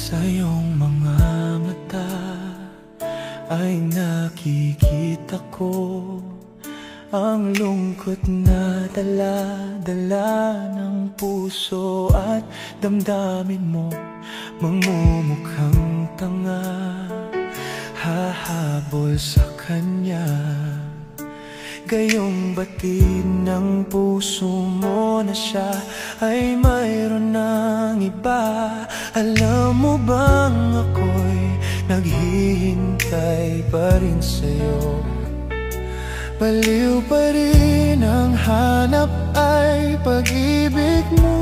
Sa iyong mga mata ay nakikita ko ang lungkot na dala-dala ng puso at damdamin mo. Mamumukhang tanga, hahabol sa kanya. Gayong batid ng puso mo na siya ay mayroon ng iba. Alam mo bang ako'y naghihintay pa rin sa'yo? Baliw pa rin ang hanap ay pag-ibig mo.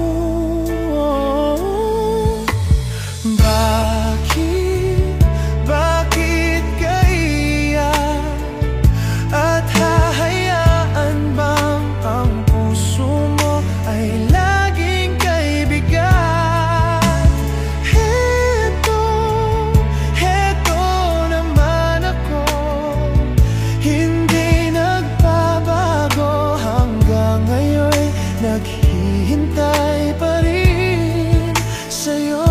Bakit ka iyak? At hahayaan bang ang puso mo ay laging kaibigan? Heto naman ako, hindi nagbabago hanggang ngayon, naghihintay pa rin sa'yo.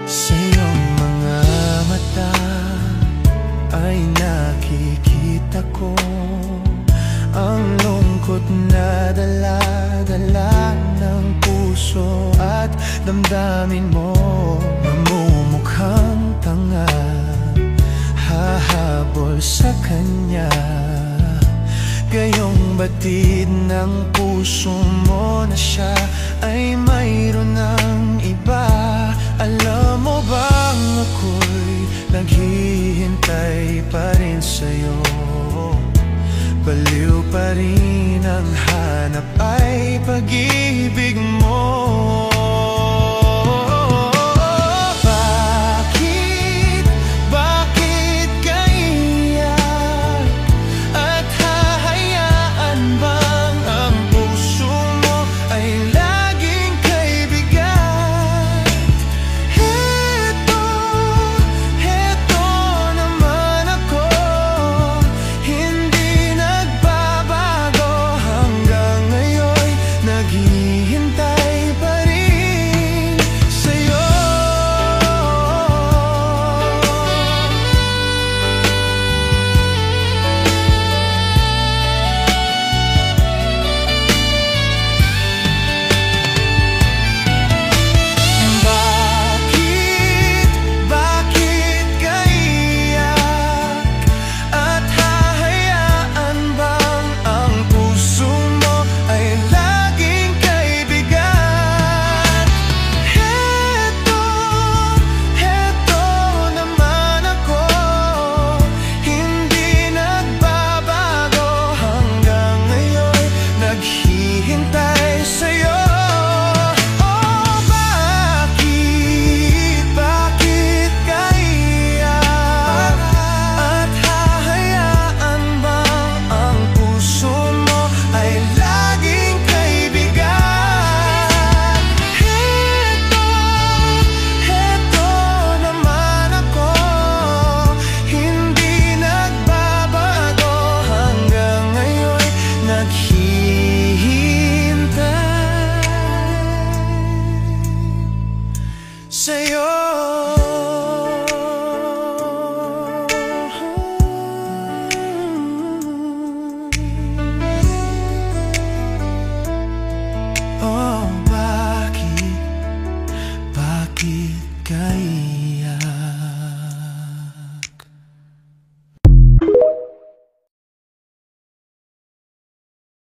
Sa iyong mga mata ay nakikita ko ang lungkot na dala-dala ng puso at damdamin mo. Mamumukhang tanga, hahabol sa kanya. Gayong batid ng puso mo na siya ay mayroon ng iba. Alam mo bang ako'y naghihintay pa rin sa'yo? Baliw pa rin ang hanap ay pag-ibig mo. Bakit ka iyak? At hahayaan bang ang puso mo ay laging kaibigan? Heto naman ako, hindi nagbabago hanggang ngayon, naghihintay pa rin sa'yo. Bakit ka iyak? At hahayaan bang ang puso mo ay laging kaibigan? Heto naman ako, hindi nagbabago hanggang ngayon, naghihintay sa'yo.